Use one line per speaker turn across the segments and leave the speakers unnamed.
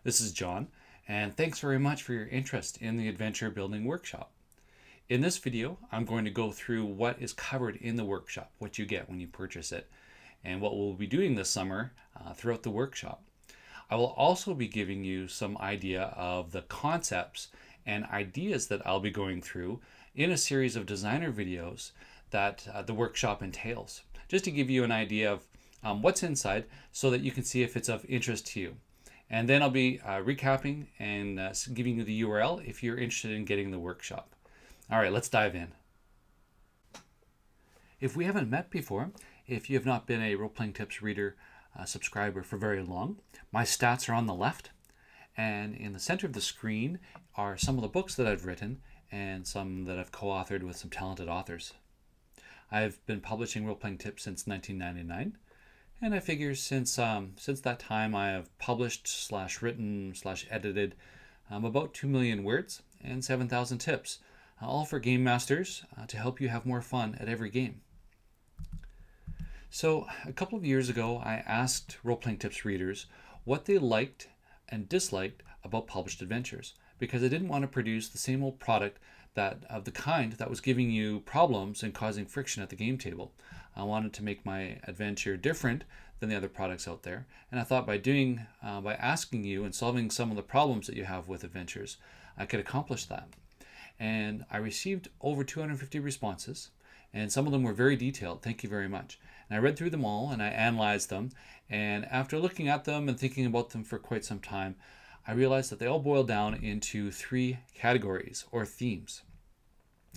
This is John, and thanks very much for your interest in the Adventure Building Workshop. In this video, I'm going to go through what is covered in the workshop, what you get when you purchase it, and what we'll be doing this summer throughout the workshop. I will also be giving you some idea of the concepts and ideas that I'll be going through in a series of designer videos that the workshop entails, just to give you an idea of what's inside so that you can see if it's of interest to you. And then I'll be recapping and giving you the URL if you're interested in getting the workshop. All right, let's dive in. If we haven't met before, if you have not been a Role-Playing Tips reader subscriber for very long, my stats are on the left. And in the center of the screen are some of the books that I've written and some that I've co-authored with some talented authors. I've been publishing Role-Playing Tips since 1999. And I figure since that time I have published / written / edited about 2 million words and 7,000 tips, all for game masters to help you have more fun at every game. So a couple of years ago I asked Role-Playing Tips readers what they liked and disliked about published adventures, because I didn't want to produce the same old product of the kind that was giving you problems and causing friction at the game table. I wanted to make my adventure different than the other products out there, and I thought by asking you and solving some of the problems that you have with adventures, I could accomplish that. And I received over 250 responses, and some of them were very detailed. Thank you very much. And I read through them all and I analyzed them, and after looking at them and thinking about them for quite some time, I realized that they all boil down into 3 categories or themes.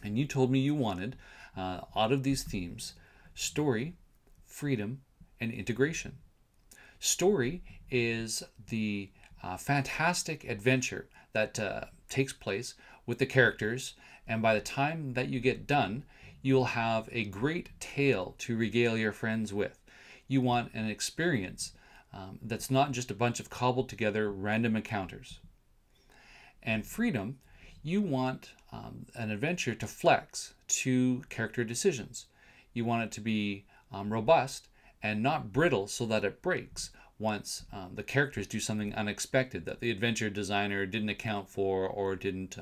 And you told me you wanted, out of these themes, story, freedom, and integration. Story is the fantastic adventure that takes place with the characters, and by the time that you get done, you'll have a great tale to regale your friends with. You want an experience that's not just a bunch of cobbled together random encounters. And freedom, you want an adventure to flex to character decisions. You want it to be robust and not brittle so that it breaks once the characters do something unexpected that the adventure designer didn't account for or didn't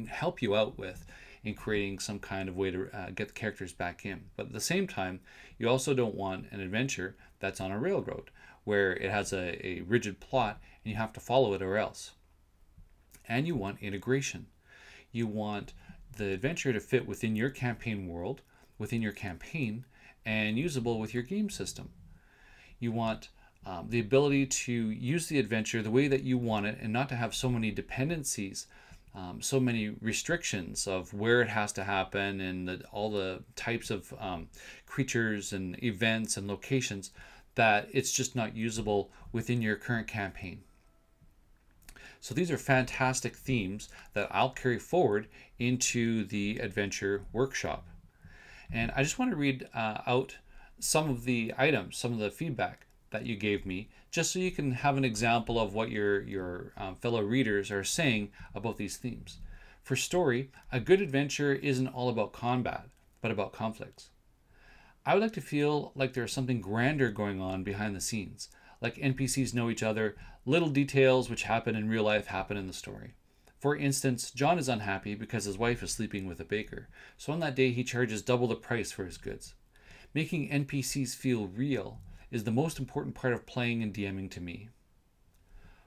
help you out with in creating some kind of way to get the characters back in. But at the same time, you also don't want an adventure that's on a railroad where it has a rigid plot and you have to follow it or else. And you want integration. You want the adventure to fit within your campaign world, within your campaign, and usable with your game system. You want the ability to use the adventure the way that you want it and not to have so many dependencies, so many restrictions of where it has to happen and all the types of creatures and events and locations that it's just not usable within your current campaign. So these are fantastic themes that I'll carry forward into the adventure workshop. And I just want to read out some of the items, some of the feedback that you gave me, just so you can have an example of what your fellow readers are saying about these themes. For story, a good adventure isn't all about combat, but about conflicts. I would like to feel like there's something grander going on behind the scenes, like NPCs know each other, little details which happen in real life happen in the story. For instance, John is unhappy because his wife is sleeping with a baker, so on that day he charges double the price for his goods. Making NPCs feel real is the most important part of playing and DMing to me.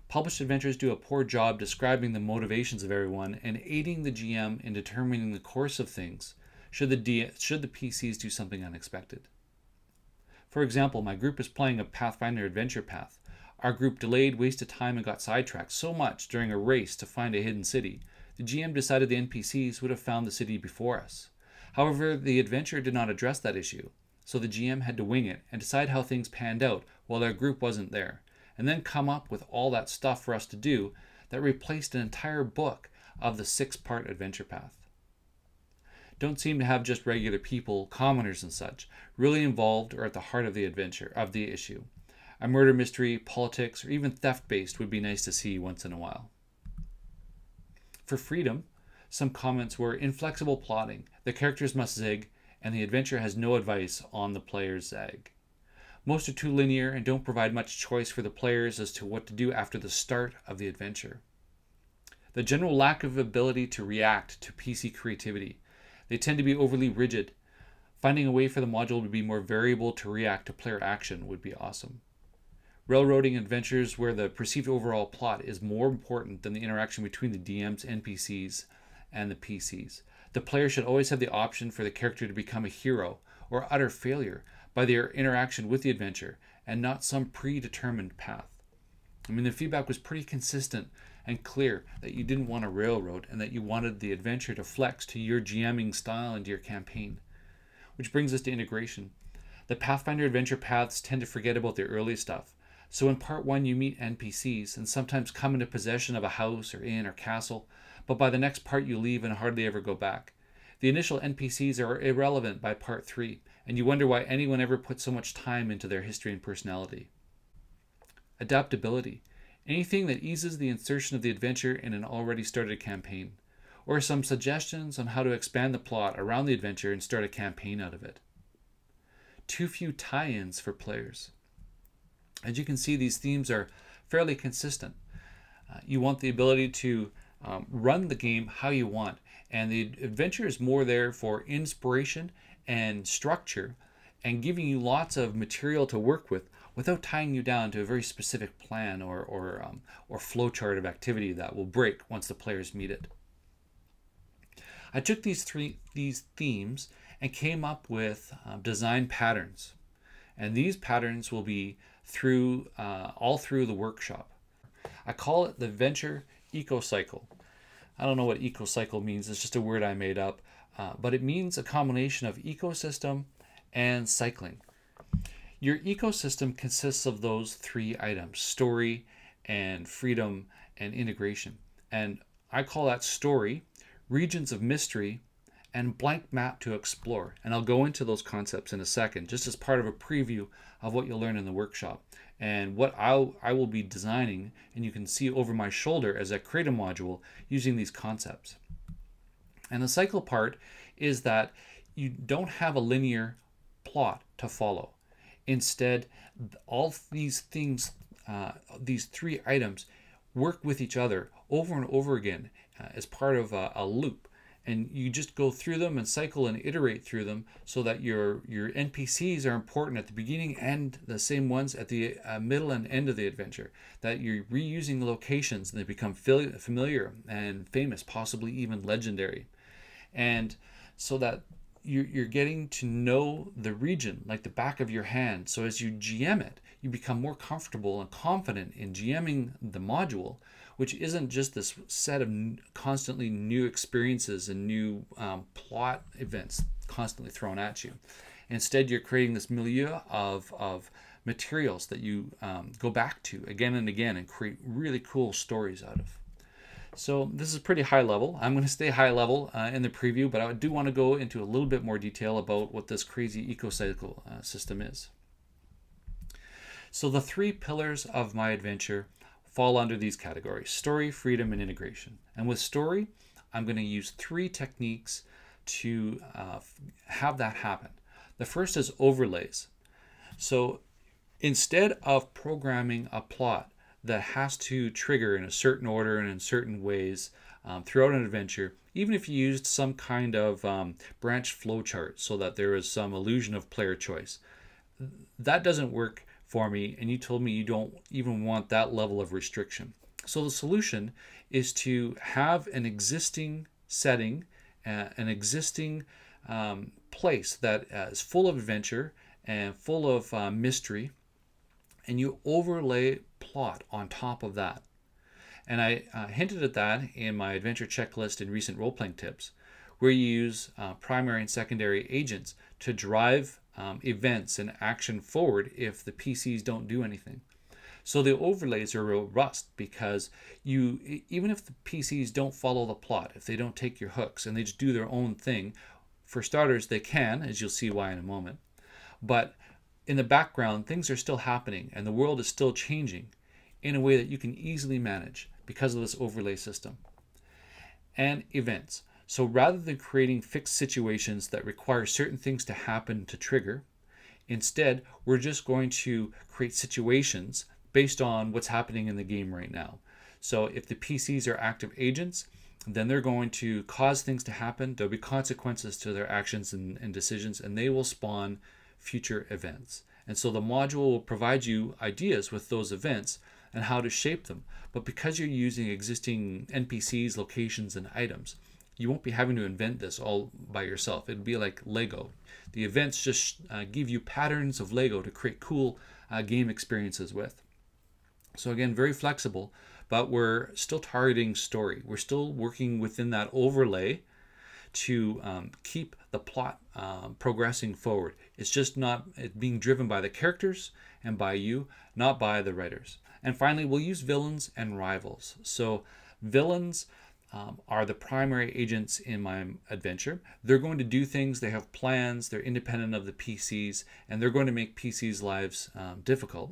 Published adventures do a poor job describing the motivations of everyone and aiding the GM in determining the course of things should the PCs do something unexpected. For example, my group is playing a Pathfinder adventure path. Our group delayed, wasted time, and got sidetracked so much during a race to find a hidden city. The GM decided the NPCs would have found the city before us. However, the adventure did not address that issue, so the GM had to wing it and decide how things panned out while our group wasn't there, and then come up with all that stuff for us to do that replaced an entire book of the 6-part adventure path. Don't seem to have just regular people, commoners and such, really involved or at the heart of the adventure, of the issue. A murder mystery, politics, or even theft-based would be nice to see once in a while. For freedom, some comments were inflexible plotting, the characters must zig, and the adventure has no advice on the player's zag. Most are too linear and don't provide much choice for the players as to what to do after the start of the adventure. The general lack of ability to react to PC creativity. They tend to be overly rigid. Finding a way for the module to be more variable to react to player action would be awesome. Railroading adventures where the perceived overall plot is more important than the interaction between the DM's NPCs and the PCs. The player should always have the option for the character to become a hero or utter failure by their interaction with the adventure and not some predetermined path. I mean, the feedback was pretty consistent and clear that you didn't want a railroad and that you wanted the adventure to flex to your GMing style and your campaign. Which brings us to integration. The Pathfinder adventure paths tend to forget about the early stuff. So in part 1 you meet NPCs and sometimes come into possession of a house or inn or castle, but by the next part you leave and hardly ever go back. The initial NPCs are irrelevant by part 3, and you wonder why anyone ever put so much time into their history and personality. Adaptability. Anything that eases the insertion of the adventure in an already started campaign, or some suggestions on how to expand the plot around the adventure and start a campaign out of it. Too few tie-ins for players. As you can see, these themes are fairly consistent. You want the ability to run the game how you want, and the adventure is more there for inspiration and structure and giving you lots of material to work with without tying you down to a very specific plan or flowchart of activity that will break once the players meet it. I took these themes and came up with design patterns, and these patterns will be all through the workshop. I call it the Venture Ecocycle. I don't know what ecocycle means, it's just a word I made up, but it means a combination of ecosystem and cycling. Your ecosystem consists of those 3 items: story and freedom and integration. And I call that story, regions of mystery, and blank map to explore. And I'll go into those concepts in a second, just as part of a preview of what you'll learn in the workshop and what I will be designing, and you can see over my shoulder as I create a module using these concepts. And the cycle part is that you don't have a linear plot to follow. Instead, all these things, these 3 items, work with each other over and over again as part of a loop. And you just go through them and cycle and iterate through them so that your NPCs are important at the beginning and the same ones at the middle and end of the adventure. That you're reusing locations and they become familiar and famous, possibly even legendary. And so that you're getting to know the region like the back of your hand. So as you GM it, you become more comfortable and confident in GMing the module, which isn't just this set of constantly new experiences and new plot events constantly thrown at you. Instead, you're creating this milieu of materials that you go back to again and again and create really cool stories out of. So this is pretty high level. I'm going to stay high level in the preview, but I do want to go into a little bit more detail about what this crazy ecocycle system is. So the 3 pillars of my adventure fall under these categories: story, freedom, and integration. And with story, I'm going to use 3 techniques to have that happen. The first is overlays. So instead of programming a plot that has to trigger in a certain order and in certain ways throughout an adventure, even if you used some kind of branched flowchart so that there is some illusion of player choice, that doesn't work for me, and you told me you don't even want that level of restriction. So the solution is to have an existing setting, an existing place that is full of adventure and full of mystery, and you overlay plot on top of that. And I hinted at that in my adventure checklist in recent role-playing tips, where you use primary and secondary agents to drive events and action forward if the PCs don't do anything. So the overlays are robust because even if the PCs don't follow the plot, if they don't take your hooks and they just do their own thing, for starters they can, as you'll see why in a moment, but in the background things are still happening and the world is still changing in a way that you can easily manage because of this overlay system. And events. So rather than creating fixed situations that require certain things to happen to trigger, Instead, we're just going to create situations based on what's happening in the game right now. So if the PCs are active agents, then they're going to cause things to happen. There'll be consequences to their actions and decisions, and they will spawn future events. And so the module will provide you ideas with those events and how to shape them. But because you're using existing NPCs, locations, and items, you won't be having to invent this all by yourself. It'd be like Lego. The events just give you patterns of Lego to create cool game experiences with. So again, very flexible, but we're still targeting story. We're still working within that overlay to keep the plot progressing forward. It's just not being driven by the characters and by you, not by the writers. And finally, we'll use villains and rivals. So villains are the primary agents in my adventure. They're going to do things, they have plans, they're independent of the PCs, and they're going to make PCs' lives difficult.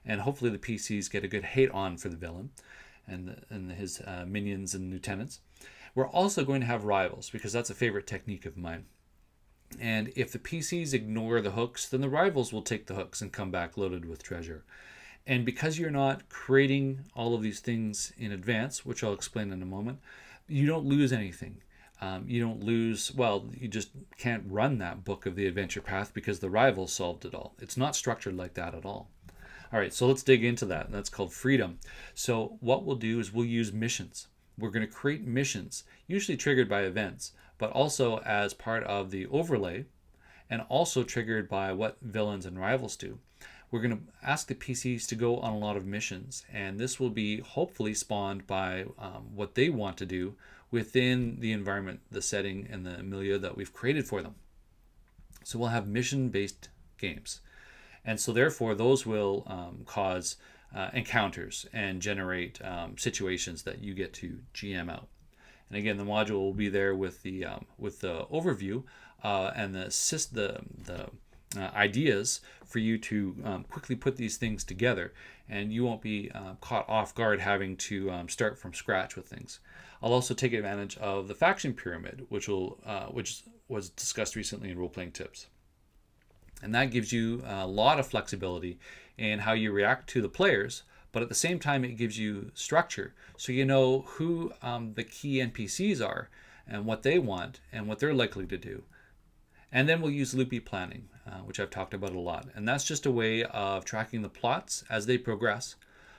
And hopefully the PCs get a good hate on for the villain and his minions and lieutenants. We're also going to have rivals, because that's a favorite technique of mine. And if the PCs ignore the hooks, then the rivals will take the hooks and come back loaded with treasure. And because you're not creating all of these things in advance, which I'll explain in a moment, you don't lose anything. You don't lose, well, you just can't run that book of the adventure path because the rivals solved it all. It's not structured like that at all. All right, so let's dig into that. That's called freedom. So what we'll do is we'll use missions. We're going to create missions, usually triggered by events, but also as part of the overlay, and also triggered by what villains and rivals do. We're going to ask the PCs to go on a lot of missions, and this will be hopefully spawned by what they want to do within the environment, the setting, and the milieu that we've created for them. So we'll have mission-based games. And so therefore, those will cause encounters and generate situations that you get to GM out. And again, the module will be there with the overview and the ideas for you to quickly put these things together, and you won't be caught off guard having to start from scratch with things. I'll also take advantage of the faction pyramid, which was discussed recently in role-playing tips. And that gives you a lot of flexibility in how you react to the players, but at the same time it gives you structure, so you know who the key NPCs are and what they want and what they're likely to do. And then we'll use loopy planning, which I've talked about a lot. And that's just a way of tracking the plots as they progress,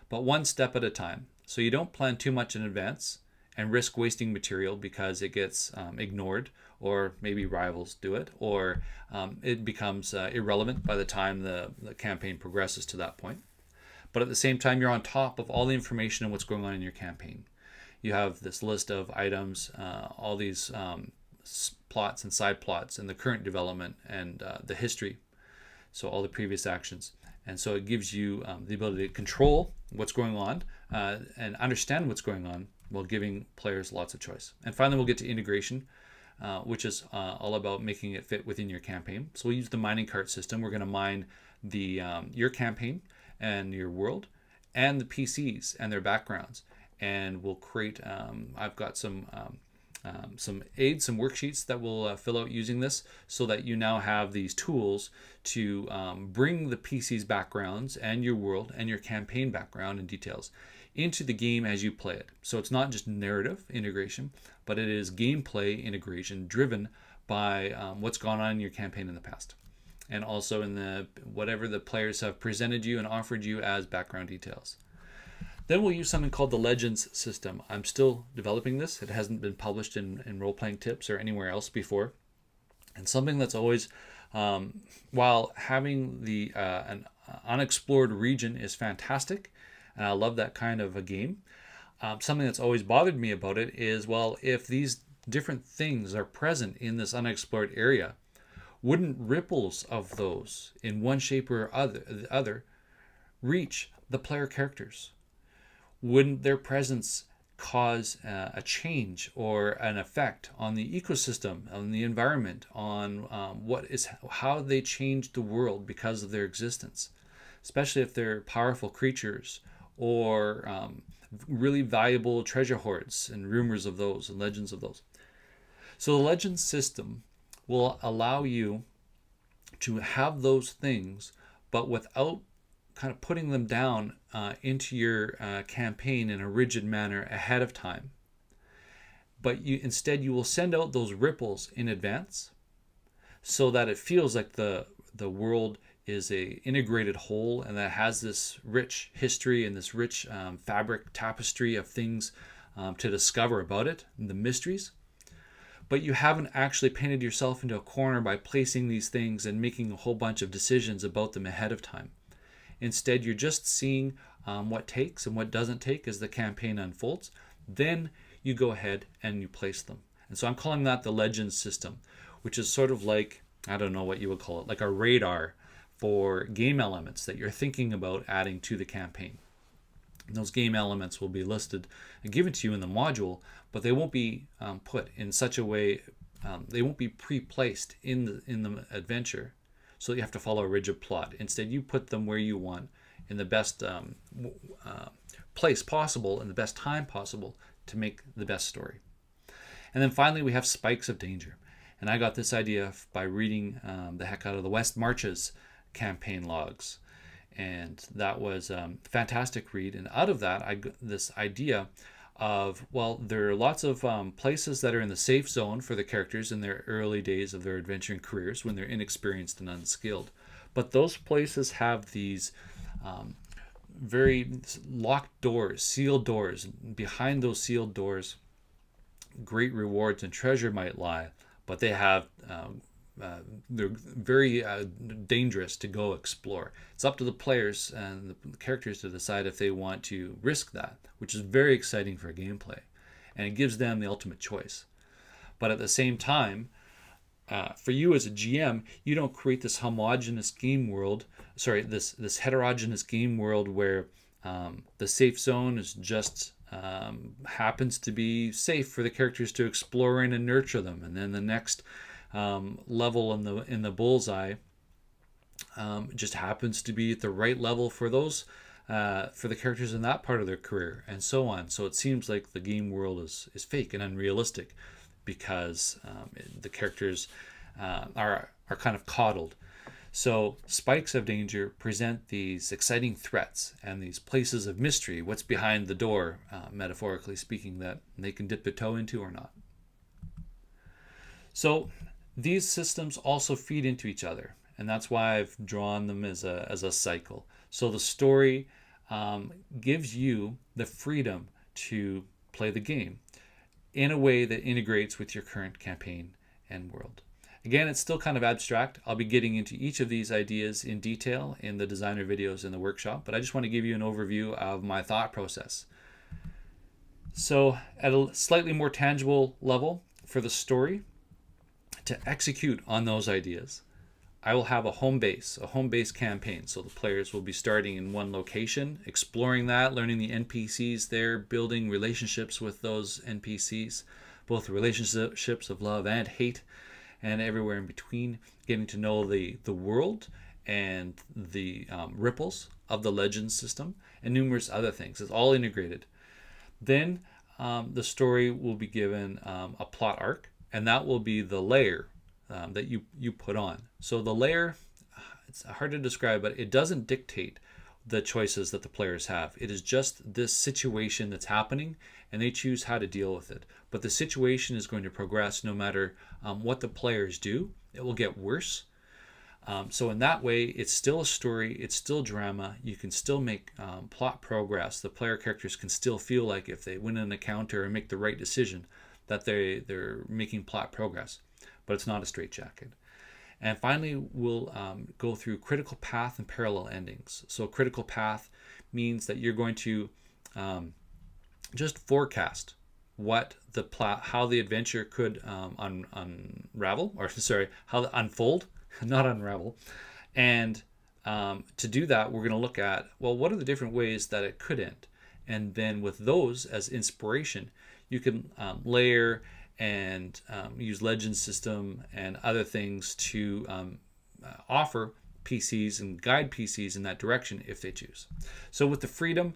but one step at a time. So you don't plan too much in advance and risk wasting material because it gets ignored, or maybe rivals do it, or it becomes irrelevant by the time the campaign progresses to that point. But at the same time, you're on top of all the information and what's going on in your campaign. You have this list of items, all these plots and side plots, and the current development and the history, so all the previous actions. And so it gives you the ability to control what's going on and understand what's going on while giving players lots of choice. And finally, we'll get to integration, which is all about making it fit within your campaign. So we'll use the mining cart system. We're going to mine the your campaign and your world and the PCs and their backgrounds. And we'll create, I've got some aids, some worksheets that we'll fill out using this, so that you now have these tools to bring the PC's backgrounds and your world and your campaign background and details into the game as you play it. So it's not just narrative integration, but it is gameplay integration driven by what's gone on in your campaign in the past, and also in the whatever the players have presented you and offered you as background details. Then we'll use something called the Legends system. I'm still developing this. It hasn't been published in role-playing tips or anywhere else before. And something that's always, while having an unexplored region is fantastic, and I love that kind of a game, something that's always bothered me about it is, well, if these different things are present in this unexplored area, wouldn't ripples of those in one shape or other reach the player characters? Wouldn't their presence cause a change or an effect on the ecosystem, on the environment, on how they change the world because of their existence, especially if they're powerful creatures or really valuable treasure hoards and rumors of those and legends of those? So the legends system will allow you to have those things, but without kind of putting them down into your campaign in a rigid manner ahead of time. But instead you will send out those ripples in advance so that it feels like the world is a integrated whole, and that has this rich history and this rich fabric tapestry of things to discover about it, the mysteries. But you haven't actually painted yourself into a corner by placing these things and making a whole bunch of decisions about them ahead of time. Instead, you're just seeing what takes and what doesn't take as the campaign unfolds. Then you go ahead and you place them. And so I'm calling that the Legends system, which is sort of like, I don't know what you would call it, like a radar for game elements that you're thinking about adding to the campaign. And those game elements will be listed and given to you in the module, but they won't be put in such a way, they won't be pre-placed in the adventure, so you have to follow a rigid plot. Instead, you put them where you want in the best place possible and the best time possible to make the best story. And then finally, we have spikes of danger. And I got this idea by reading the heck out of the West Marches campaign logs. And that was a fantastic read. And out of that, I got this idea of, well, there are lots of places that are in the safe zone for the characters in their early days of their adventuring careers when they're inexperienced and unskilled. But those places have these very locked doors, sealed doors. Behind those sealed doors, great rewards and treasure might lie, but they have they're very dangerous to go explore. It's up to the players and the characters to decide if they want to risk that, which is very exciting for gameplay, and it gives them the ultimate choice. But at the same time, for you as a GM, you don't create this homogenous game world, this heterogeneous game world where the safe zone is just happens to be safe for the characters to explore in and nurture them, and then the next level in the bullseye just happens to be at the right level for those for the characters in that part of their career, and so on. So it seems like the game world is fake and unrealistic because the characters are kind of coddled. So spikes of danger present these exciting threats and these places of mystery, what's behind the door, metaphorically speaking, that they can dip their toe into or not. So these systems also feed into each other, and that's why I've drawn them as a cycle. So the story gives you the freedom to play the game in a way that integrates with your current campaign and world. Again, it's still kind of abstract. I'll be getting into each of these ideas in detail in the designer videos in the workshop, but I just want to give you an overview of my thought process. So at a slightly more tangible level for the story, to execute on those ideas, I will have a home base campaign. So the players will be starting in one location, exploring that, learning the NPCs there, building relationships with those NPCs, both relationships of love and hate, and everywhere in between, getting to know the world and the ripples of the Legends system and numerous other things. It's all integrated. Then the story will be given a plot arc, and that will be the layer that you put on. So the layer, it's hard to describe, but it doesn't dictate the choices that the players have. It is just this situation that's happening, and they choose how to deal with it. But the situation is going to progress no matter what the players do. It will get worse. So in that way, it's still a story, it's still drama. You can still make plot progress. The player characters can still feel like if they win an encounter and make the right decision, that they're making plot progress. But it's not a straitjacket. And finally, we'll go through critical path and parallel endings. So critical path means that you're going to just forecast what the plot, how the adventure could unravel, or sorry, how to unfold, not unravel. And to do that, we're going to look at, well, what are the different ways that it could end? And then with those as inspiration, you can layer and use Legends system and other things to offer PCs and guide PCs in that direction if they choose. So with the freedom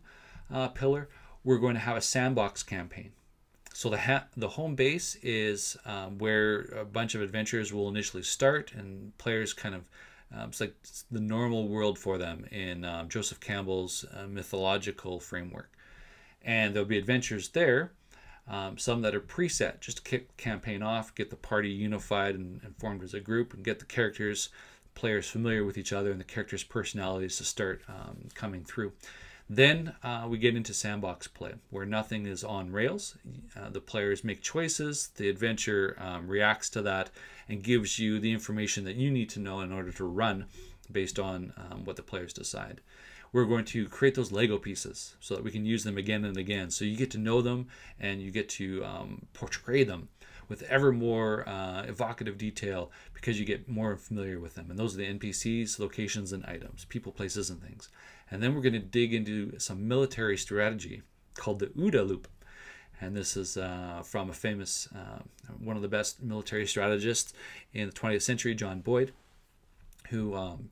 pillar, we're going to have a sandbox campaign. So the home base is where a bunch of adventures will initially start, and players kind of it's like the normal world for them in Joseph Campbell's mythological framework. And there'll be adventures there, some that are preset, just to kick the campaign off, get the party unified and formed as a group, and get the players familiar with each other, and the characters' personalities to start coming through. Then we get into sandbox play, where nothing is on rails. The players make choices, the adventure reacts to that, and gives you the information that you need to know in order to run based on what the players decide. We're going to create those Lego pieces so that we can use them again and again. So you get to know them, and you get to portray them with ever more evocative detail, because you get more familiar with them. And those are the NPCs, locations, and items, people, places, and things. And then we're going to dig into some military strategy called the OODA loop. And this is from a famous, one of the best military strategists in the 20th century, John Boyd, who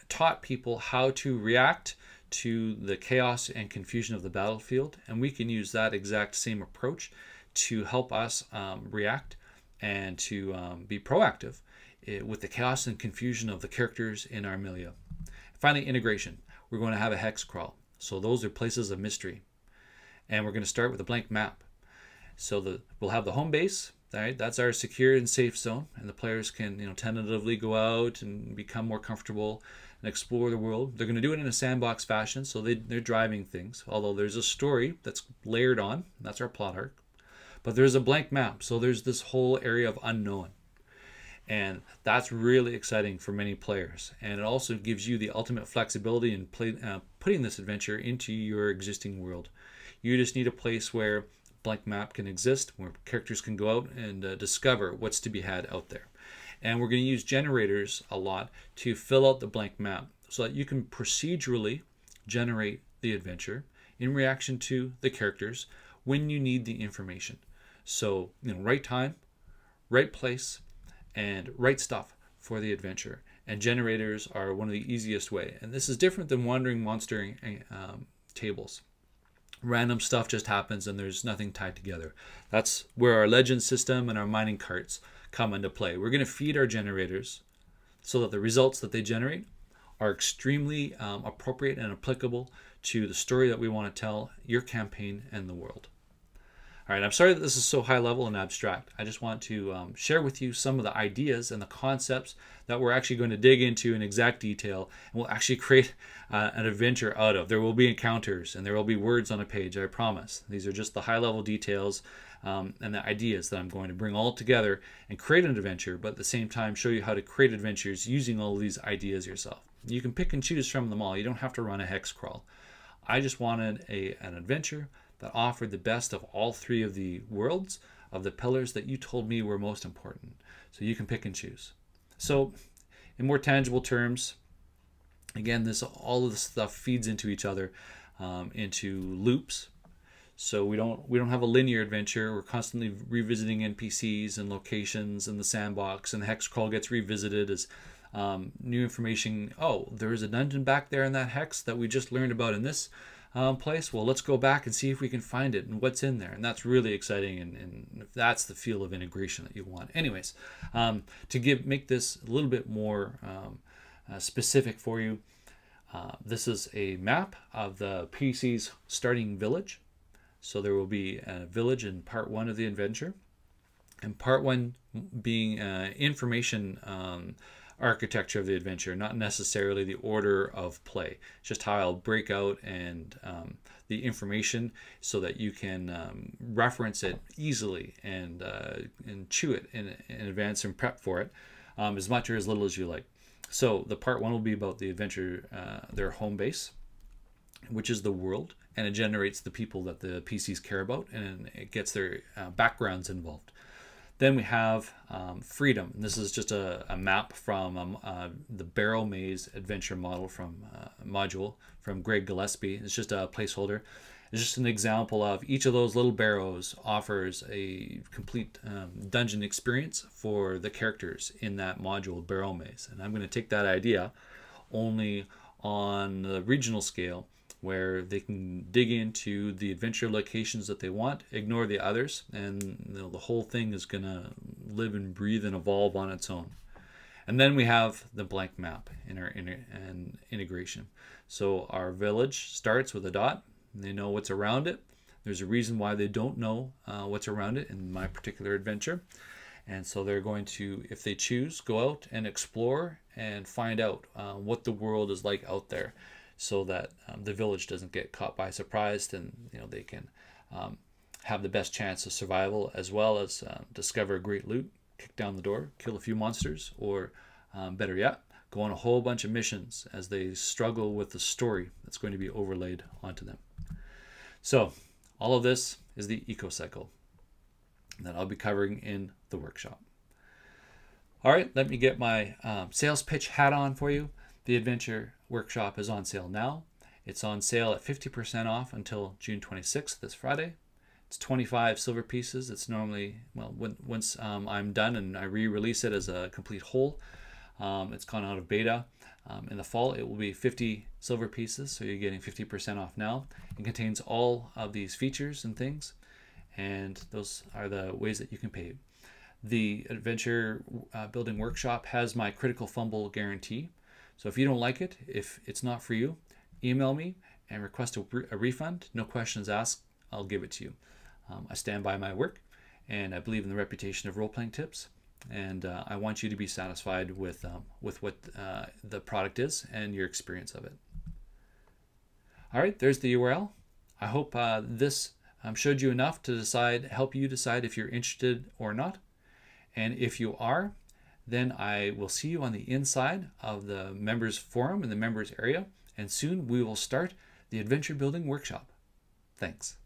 taught people how to react to the chaos and confusion of the battlefield. And we can use that exact same approach to help us react and to be proactive with the chaos and confusion of the characters in our milieu. Finally, integration. We're going to have a hex crawl. So those are places of mystery. And we're going to start with a blank map. So we'll have the home base. Right? That's our secure and safe zone. And the players can tentatively go out and become more comfortable and explore the world. They're going to do it in a sandbox fashion. So they're driving things. Although there's a story that's layered on. That's our plot arc. But there's a blank map. So there's this whole area of unknown. And that's really exciting for many players. And it also gives you the ultimate flexibility in putting this adventure into your existing world. You just need a place where blank map can exist, where characters can go out and discover what's to be had out there. And we're going to use generators a lot to fill out the blank map so that you can procedurally generate the adventure in reaction to the characters when you need the information. So, right time, right place, and right stuff for the adventure. And generators are one of the easiest way. And this is different than wandering monster tables. Random stuff just happens and there's nothing tied together. That's where our legend system and our mining carts come into play. We're going to feed our generators so that the results that they generate are extremely appropriate and applicable to the story that we want to tell, your campaign, and the world. All right, I'm sorry that this is so high level and abstract. I just want to share with you some of the ideas and the concepts that we're actually going to dig into in exact detail, and we'll actually create an adventure out of. There will be encounters and there will be words on a page, I promise. These are just the high level details and the ideas that I'm going to bring all together and create an adventure, but at the same time show you how to create adventures using all of these ideas yourself. You can pick and choose from them all. You don't have to run a hex crawl. I just wanted an adventure that offered the best of all three of the worlds, of the pillars that you told me were most important. So you can pick and choose. So in more tangible terms, again, all of this stuff feeds into each other, into loops. So we don't have a linear adventure. We're constantly revisiting NPCs and locations in the sandbox, and the hex crawl gets revisited as new information. Oh, there's a dungeon back there in that hex that we just learned about in this place. Well, let's go back and see if we can find it and what's in there. And that's really exciting, and that's the feel of integration that you want. Anyways, to make this a little bit more specific for you, this is a map of the PC's starting village. So there will be a village in part 1 of the adventure, and part 1 being information architecture of the adventure, not necessarily the order of play. It's just how I'll break out and the information so that you can reference it easily and chew it in advance and prep for it as much or as little as you like. So the part 1 will be about the adventure, their home base, which is the world, and it generates the people that the PCs care about, and it gets their backgrounds involved. Then we have freedom. And this is just a map from the Barrel Maze adventure module from Greg Gillespie. It's just a placeholder. It's just an example of each of those little barrows offers a complete dungeon experience for the characters in that module, Barrel Maze. And I'm going to take that idea only on the regional scale where they can dig into the adventure locations that they want, ignore the others, and the whole thing is going to live and breathe and evolve on its own. And then we have the blank map in our integration. So our village starts with a dot. They know what's around it. There's a reason why they don't know what's around it in my particular adventure. And so they're going to, if they choose, go out and explore and find out what the world is like out there, so that the village doesn't get caught by surprise, and they can have the best chance of survival, as well as discover great loot, kick down the door, kill a few monsters, or better yet, go on a whole bunch of missions as they struggle with the story that's going to be overlaid onto them. So all of this is the eco-cycle that I'll be covering in the workshop. All right, let me get my sales pitch hat on for you. The Adventure Workshop is on sale now. It's on sale at 50% off until June 26th, this Friday. It's 25 silver pieces. It's normally, well, once I'm done and I re-release it as a complete whole, it's gone out of beta. In the fall, it will be 50 silver pieces, so you're getting 50% off now. It contains all of these features and things, and those are the ways that you can pay. The Adventure Building Workshop has my critical fumble guarantee. So if you don't like it, if it's not for you, email me and request a refund. No questions asked. I'll give it to you. I stand by my work, and I believe in the reputation of role-playing tips. And I want you to be satisfied with what the product is and your experience of it. All right, there's the URL. I hope this showed you enough to help you decide if you're interested or not. And if you are, then I will see you on the inside of the members forum in the members area. And soon we will start the Adventure Building Workshop. Thanks.